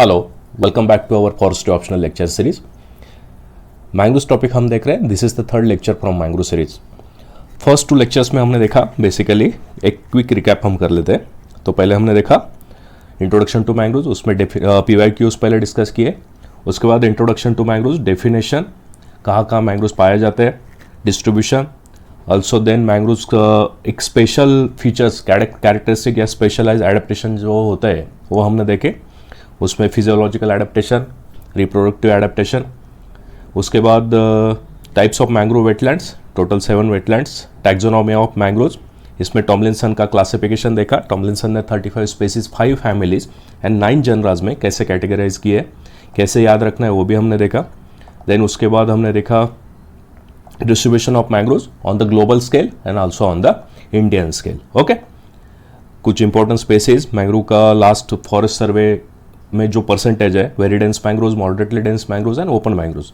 Hello, welcome back to our forestry optional lecture series. Mangrove topic हम देख रहे हैं। This is the third lecture from mangrove series. First two lectures में हमने देखा, basically एक क्विक रिकैप हम कर लेते हैं। तो पहले हमने देखा इंट्रोडक्शन टू मैंग्रोव, उसमें PYQs पहले डिस्कस किए। उसके बाद इंट्रोडक्शन टू मैंग्रोव, डेफिनेशन, कहाँ कहाँ मैंग्रोव पाए जाते हैं, डिस्ट्रीब्यूशन, ऑल्सो देन मैंग्रोव का एक स्पेशल फीचर्स, कैरेक्टरिस्टिक या स्पेशलाइज एडेप्टेशन जो होता है वो हमने देखे। उसमें फिजियोलॉजिकल एडेप्टेशन, रिप्रोडक्टिव एडेप्टेशन, उसके बाद types of mangrove wetlands, total 7 wetlands, taxonomy of mangroves. इसमें टॉमलिंसन का क्लासिफिकेशन देखा। टॉमलिंसन ने 35 स्पेसीज, 5 फैमिलीज एंड 9 जनराज में कैसे कैटेगराइज किए, कैसे याद रखना है वो भी हमने देखा। देन उसके बाद हमने देखा distribution of mangroves on the global scale and also on the Indian scale. Okay, कुछ इंपॉर्टेंट स्पेसीज मैंग्रोव का लास्ट फॉरेस्ट सर्वे में जो परसेंटेज है, very dense mangroves, moderately dense mangroves and open mangroves.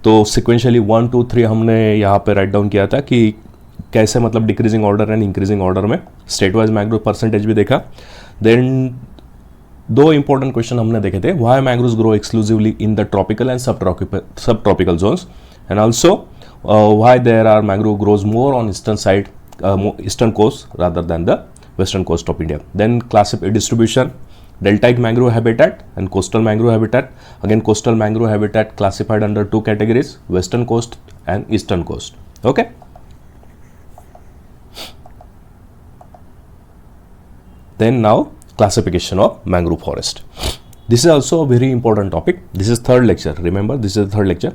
तो सिक्वेंशियली 1, 2, 3 हमने यहाँ पे write down किया था कि कैसे, मतलब decreasing order and increasing order में। स्टेट वाइज मैंग्रोव परसेंटेज भी देखा। देन 2 इंपॉर्टेंट क्वेश्चन हमने देखे थे, why mangroves grow exclusively in the tropical and sub tropical zones, and also why there are mangrove grows more on eastern side, eastern coast rather than the western coast of India. Then distribution, deltaic mangrove habitat and coastal mangrove habitat. Again, coastal mangrove habitat classified under 2 categories, western coast and eastern coast. Okay, then now classification of mangrove forest. This is also a very important topic. This is third lecture, remember this is the third lecture.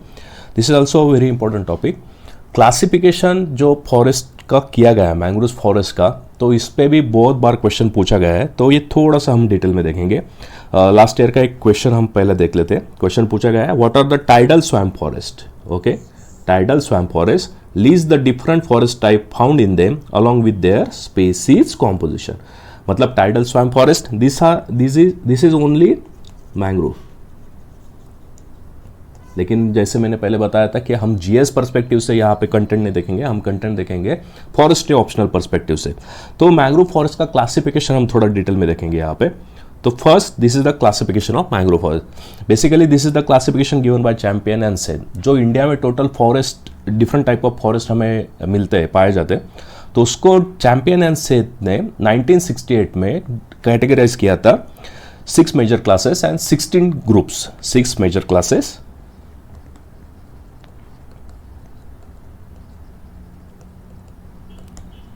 This is also a very important topic. Classification जो forest का किया गया है, mangrove forest का, तो इस पे भी बहुत बार क्वेश्चन पूछा गया है। तो ये थोड़ा सा हम डिटेल में देखेंगे। लास्ट ईयर का एक क्वेश्चन हम पहले देख लेते हैं। क्वेश्चन पूछा गया है, what are the tidal swamp forest. Okay, tidal swamp forest lies the different forest type found in them along with their species composition. मतलब tidal swamp forest, this is only mangrove. लेकिन जैसे मैंने पहले बताया था कि हम जीएस पर्सपेक्टिव से यहाँ पे कंटेंट नहीं देखेंगे, हम कंटेंट देखेंगे फॉरेस्ट्री ऑप्शनल पर्सपेक्टिव से। तो मैंग्रोव फॉरेस्ट का क्लासिफिकेशन हम थोड़ा डिटेल में देखेंगे यहाँ पे। तो first, this is the classification of mangrove forest. Basically this is the classification given by champion and Sen. जो इंडिया में total forest, different type of forest हमें मिलते हैं, पाए जाते हैं, तो उसको चैंपियन एंड सेन ने 1968 में कैटेगराइज किया था 6 major classes and 16 groups. 6 major classes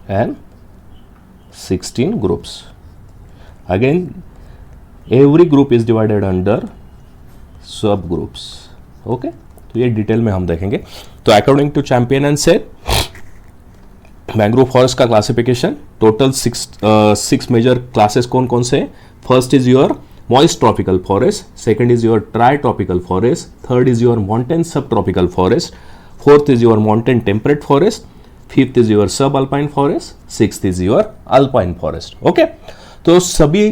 and 16 groups. Again, every group is divided under subgroups. Okay, तो ये डिटेल में हम देखेंगे। तो according to Champion and Sen, mangrove forest का क्लासिफिकेशन टोटल 6 मेजर क्लासेस कौन कौन से? First is your moist tropical forest, second is your dry tropical forest, third is your mountain subtropical forest, fourth is your mountain temperate forest, fifth is your sub alpine forest, sixth is your alpine forest. Okay, तो सभी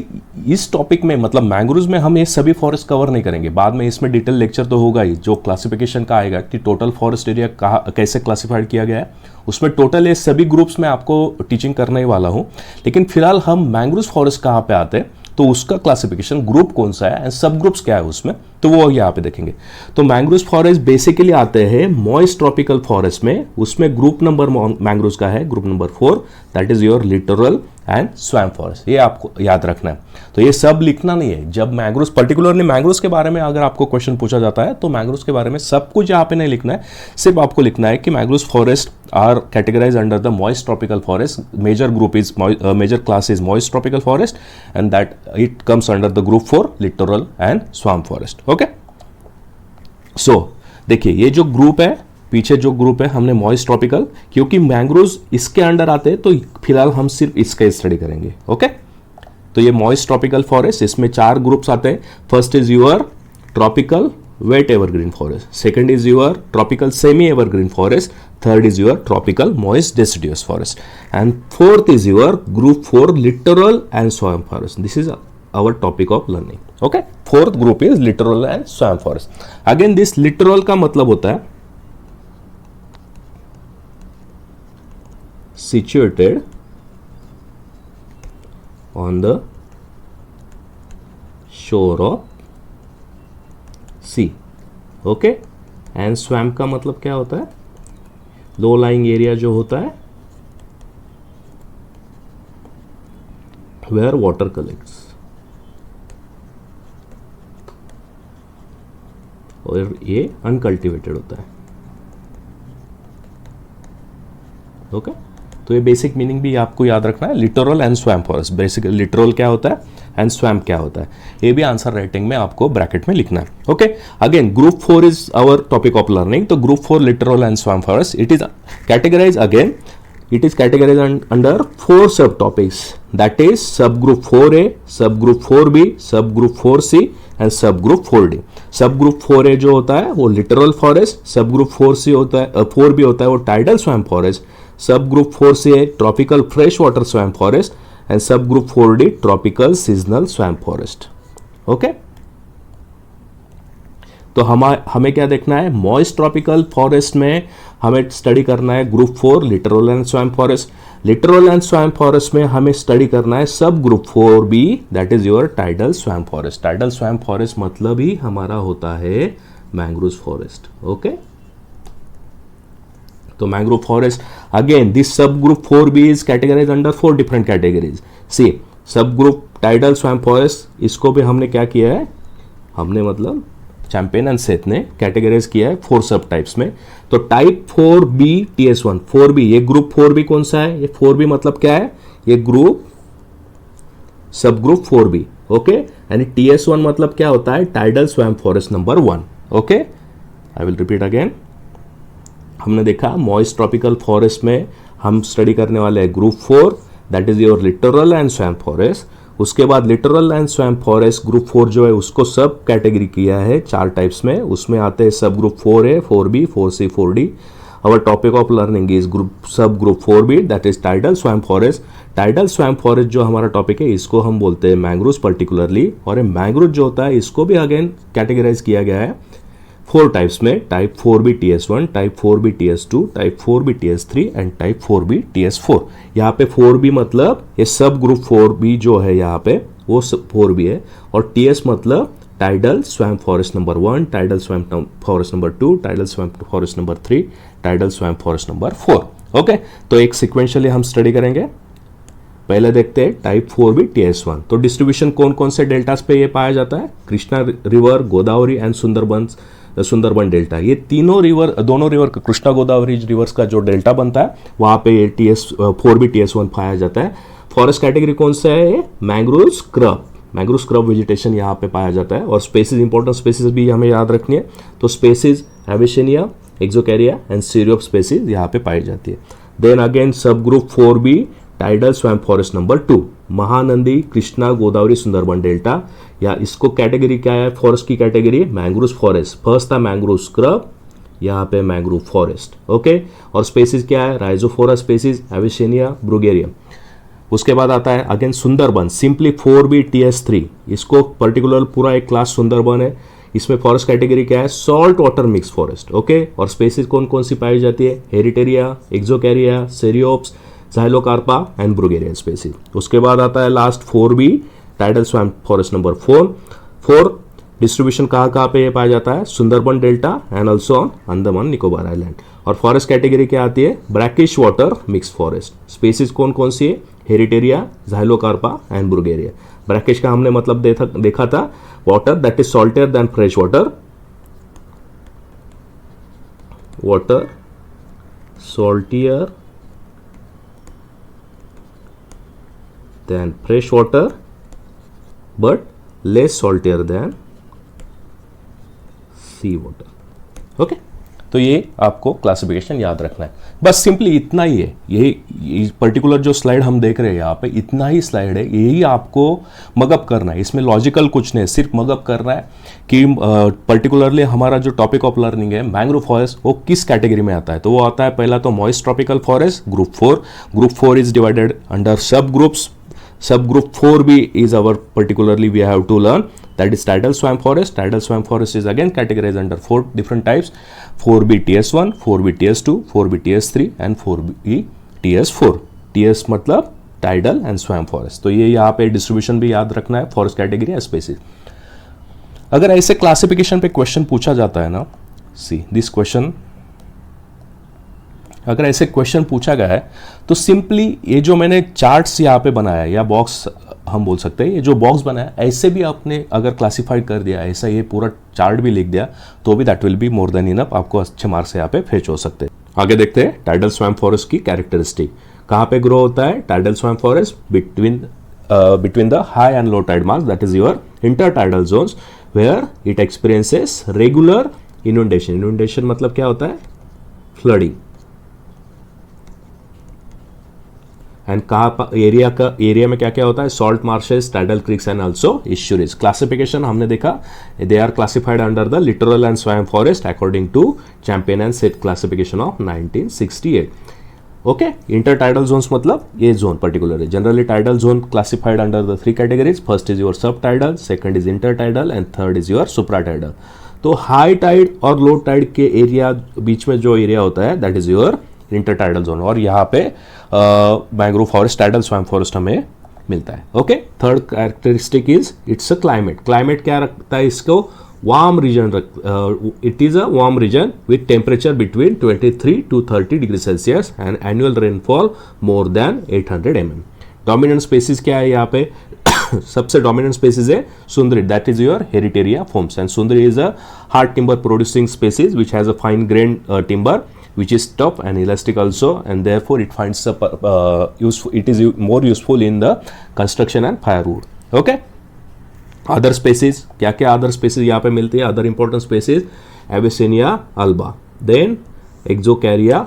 इस topic में, मतलब mangroves में हम ये सभी forest cover नहीं करेंगे। बाद में इसमें डिटेल लेक्चर तो होगा ही, जो क्लासिफिकेशन का आएगा कि टोटल फॉरेस्ट एरिया कहाँ कैसे क्लासिफाइड किया गया है, उसमें टोटल ये सभी ग्रुप्स में आपको टीचिंग करने वाला हूँ। लेकिन फिलहाल हम मैंग्रोव्स फॉरेस्ट कहाँ पे आते हैं, तो उसका क्लासिफिकेशन ग्रुप कौन सा है एंड सब ग्रुप्स क्या है उसमें, तो वो यहाँ पे देखेंगे। तो मैंग्रोव फॉरेस्ट बेसिकली आते हैं मॉइस्ट ट्रॉपिकल फॉरेस्ट में। उसमें ग्रुप नंबर मैंग्रोव्स का है group number 4, that is your littoral and swamp forest. ये आपको याद रखना है। तो ये सब लिखना नहीं है। जब मैंग्रोव्स, पर्टिकुलरली मैंग्रोव्स के बारे में अगर आपको क्वेश्चन पूछा जाता है, तो मैंग्रोव्स के बारे में सब कुछ यहाँ पे नहीं लिखना है। सिर्फ आपको लिखना है कि mangroves forest are categorize under the moist tropical forest. Major group is major class is moist tropical forest and that it comes under the group 4 littoral and swamp forest. Okay, so देखिए ये जो group है, पीछे जो group है हमने moist tropical, क्योंकि mangroves इसके अंडर आते हैं, तो फिलहाल हम सिर्फ इसका स्टडी करेंगे। ओके, तो ये मॉइस्ट ट्रॉपिकल फॉरेस्ट, इसमें 4 ग्रुप्स आते हैं। First is your tropical wet evergreen forest, second is your tropical semi evergreen forest, third is your tropical moist deciduous forest and fourth is your group 4 littoral and swamp forest. This is our topic of learning. Okay, fourth group is littoral and swamp forest. Again, this littoral का मतलब होता है situated on the shore of sea, okay. And swamp का मतलब क्या होता है, low lying area जो होता है वेयर वाटर कलेक्ट्स, और ये अनकल्टिवेटेड होता है, ओके। तो ये बेसिक मीनिंग भी आपको याद रखना है, littoral and swamp forest. Basically littoral क्या होता है एंड स्वैम्प क्या होता है, ये भी आंसर राइटिंग में आपको ब्रैकेट में लिखना है, okay. Again group 4 is our topic of learning. तो group 4 littoral and swamp forest, it is categorize again, it is categorized under 4 subtopics, that is subgroup 4A, subgroup 4B, subgroup 4C and subgroup 4D। subgroup 4A जो होता है वो littoral forest, subgroup 4C होता है 4B होता है वो tidal swamp forest, subgroup 4C है tropical freshwater swamp forest and subgroup 4D tropical seasonal swamp forest, okay। तो हमें क्या देखना है, मॉइस्ट ट्रॉपिकल फॉरेस्ट में हमें स्टडी करना है group 4 littoral and swamp forest. Littoral and swamp forest में हमें स्टडी करना है sub group 4B, that is your tidal swamp forest. Tidal swamp forest मतलब ही हमारा होता है मैंग्रोव फॉरेस्ट, ओके। तो mangrove forest again this sub group 4B is categorize under 4 different categories. See sub group tidal swamp forest, इसको भी हमने क्या किया है, हमने मतलब चैंपियन एंड सेथ ने कैटेगराइज किया है 4 सब टाइप्स में। तो टाइप 4B TS1 4B, ये ग्रुप 4B कौन सा है, ये 4B मतलब क्या है, ये group sub group 4B, okay. यानी TS1 मतलब क्या होता है, tidal swamp forest number 1, okay. I will repeat again, हमने देखा मॉइस्ट ट्रॉपिकल फॉरेस्ट में हम स्टडी करने वाले हैं group 4, that is your littoral and swamp forest. उसके बाद littoral and swamp forest group 4 जो है उसको सब कैटेगरी किया है 4 टाइप्स में, उसमें आते हैं sub group 4A, 4B, 4C, 4D। Our topic of learning is group sub group 4B, that is tidal swamp forest. Tidal swamp forest जो हमारा टॉपिक है इसको हम बोलते हैं मैंग्रोव्स पर्टिकुलरली, और ये मैंग्रोव जो होता है इसको भी अगेन कैटेगराइज किया गया है 4 टाइप्स में, type 4B TS1, type 4B TS2, type 4B TS3 and type 4B TS4। यहाँ पे 4B मतलब ये सब ग्रुप 4B जो है यहाँ पे वो 4B है, और TS मतलब tidal swamp forest number 1, tidal swamp forest number 2, tidal swamp forest number 3, tidal swamp forest number 4, okay. तो एक सिक्वेंशियली हम स्टडी करेंगे। पहले देखते हैं टाइप 4B TS1। तो डिस्ट्रीब्यूशन कौन कौन से डेल्टास पे ये पाया जाता है, Krishna river, Godavari and Sundarban delta. ये तीनों रिवर, दोनों रिवर कृष्णा गोदावरी रिवर्स का जो डेल्टा बनता है वहाँ पे ये 4B TS1 पाया जाता है। फॉरेस्ट कैटेगरी कौन सा है, mangrove scrub, mangrove scrub vegetation यहाँ पे पाया जाता है। और स्पेसीज, इंपॉर्टेंट स्पेसीज भी हमें याद रखनी है। तो स्पेसीज एविसेनिया, एक्सोकैरिया एंड सीरियोप स्पेसीज यहाँ पे पाई जाती है। देन अगेन सब group 4B tidal swamp forest number 2, Mahanadi, Krishna, Godavari, Sundarban delta, या इसको कैटेगरी क्या है, फॉरेस्ट की कैटेगरी मैंग्रोव फॉरेस्ट। फर्स्ट था मैंग्रोव स्क्रब, यहाँ पे मैंग्रोव फॉरेस्ट, ओके। और स्पेसीज क्या है, राइजोफोरा स्पेसीज, एविसेनिया, ब्रुगेरियम। उसके बाद आता है again Sundarban, simply 4B TS3, इसको पर्टिकुलर पूरा एक क्लास सुंदरबन है। इसमें फॉरेस्ट कैटेगरी क्या है, salt water mix forest, okay. और स्पेसीज कौन कौन सी पाई जाती है, हेरिटेरिया, एक्सोकैरिया, सेरियोप्स, ज़ाइलोकार्पा एंड ब्रुगेरियन स्पेसीज। उसके बाद आता है last 4B tidal swamp forest number 4। Distribution कहाँ कहाँ पे ये पाया जाता है, Sundarban delta and also on Andaman Nicobar island. और फॉरेस्ट कैटेगरी क्या आती है, brackish water mix forest. Species कौन कौन सी है, हेरिटेरिया, ज़ाइलोकार्पा एंड ब्रुगेरिया। ब्रैकिश का हमने मतलब देखा था, water that is saltier than fresh water, water saltier than fresh water but less saltier than sea water, okay. तो ये आपको क्लासिफिकेशन याद रखना है, बस सिंपली इतना ही है। यही पर्टिकुलर जो स्लाइड हम देख रहे हैं यहाँ पे, इतना ही स्लाइड है, यही आपको मगअप करना है। इसमें लॉजिकल कुछ नहीं, सिर्फ मगअप करना है कि पर्टिकुलरली हमारा जो टॉपिक ऑफ लर्निंग है मैंग्रोव फॉरेस्ट, वो किस कैटेगरी में आता है। तो वो आता है पहला तो moist tropical forest group 4। Group 4 is divided under sub groups. Sub group 4B is our particularly we have to learn, that is tidal swamp forest. Tidal swamp forest is again categorized under 4 different types, 4B TS1, 4B TS2, 4B TS3 and 4B TS4. TS मतलब tidal and swamp forest। तो ये यहाँ पे distribution भी याद रखना है, forest category species. अगर ऐसे क्लासिफिकेशन पे क्वेश्चन पूछा जाता है ना, सी दिस क्वेश्चन, अगर ऐसे क्वेश्चन पूछा गया है तो सिंपली ये जो मैंने चार्ट्स यहाँ पे बनाया है या बॉक्स हम बोल सकते हैं, ये जो बॉक्स बनाया ऐसे भी आपने अगर क्लासिफाइड कर दिया, ऐसा ये पूरा चार्ट भी लिख दिया तो भी that will be more than enough, आपको अच्छे मार्क्स यहाँ पे फेच हो सकते हैं। आगे देखते हैं टाइडल स्वैम्प फॉरेस्ट की कैरेक्टरिस्टिक। कहाँ पे ग्रो होता है tidal swamp forest? between the high and low tide marks, that is your intertidal zones, where it experiences regular inundation. Inundation मतलब क्या होता है? Flooding. एंड कहाँ एरिया में क्या क्या होता है? Salt marshes, tidal creeks and also estuaries. Classification हमने देखा, they are classified under the littoral and swamp forest according to Champion and Seth classification of 1968। Okay, intertidal zones मतलब ये जोन पर्टिकुलर है। Generally tidal zone classified under the 3 categories, first is your sub tidal, second is intertidal and third is your supra tidal. तो high tide और low Tide के area बीच में जो area होता है that is your intertidal zone, और यहाँ पे mangrove forest, tidal swamp forest हमें मिलता है। Okay, third characteristic is its a climate. Climate क्या रखता है इसको? Warm region, it is a warm region with temperature between 23 to 30 degree Celsius and annual rainfall more than 800 mm. Dominant species क्या है यहाँ पे? सबसे डोमिनेंट स्पेसिस है सुंदरी, that is your Heritiera fomes, and sundari is a hard timber producing species which has a fine grain timber which is tough and elastic also, and therefore it finds it is more useful in the construction and firewood. Okay, other species क्या क्या other species यहाँ पे मिलती है? Other important species Avicennia alba, then Excoecaria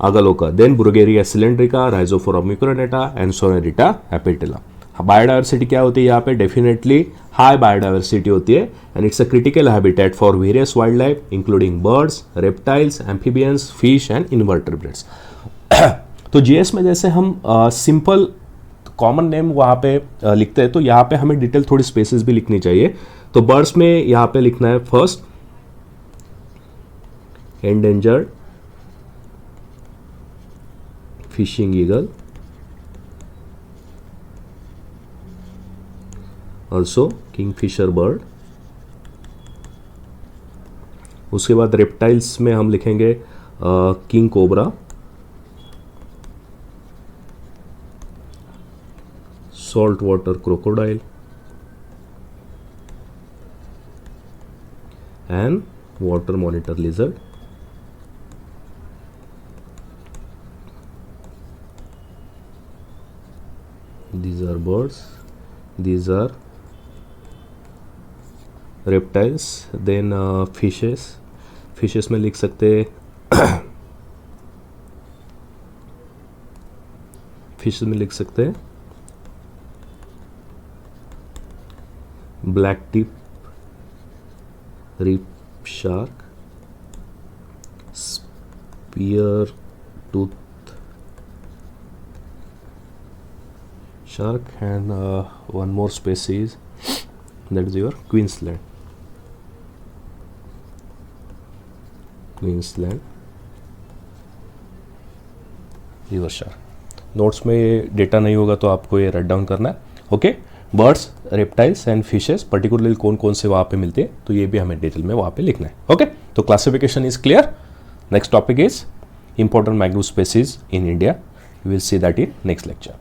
agallocha, then Bruguiera cylindrica, Rhizophora mucronata and Sonneratia apetala. Biodiversity क्या होती है यहाँ पे? डेफिनेटली हाई बायोडाइवर्सिटी होती है, and it's a critical habitat for various wild life including birds, reptiles, amphibians, fish and invertebrates. तो GS में जैसे हम सिंपल कॉमन नेम वहाँ पे लिखते हैं, तो यहाँ पे हमें डिटेल थोड़ी स्पेसिस भी लिखनी चाहिए। तो बर्ड्स में यहाँ पे लिखना है first endangered fishing eagle, also Kingfisher bird. उसके बाद रेप्टाइल्स में हम लिखेंगे king cobra, salt water crocodile and water monitor lizard. These are birds, these are reptiles, then fishes में लिख सकते फिश में लिख सकते हैं black tip reef shark, spear tooth shark, and one more species, that is your Queensland river shark. Notes में ये data नहीं होगा तो आपको ये राइट डाउन करना है। Okay, birds, reptiles and fishes particularly कौन कौन से वहाँ पे मिलते हैं तो ये भी हमें डिटेल में वहाँ पे लिखना है। ओके, तो classification is clear. Next topic is important mangrove species in India, we will see that in next lecture.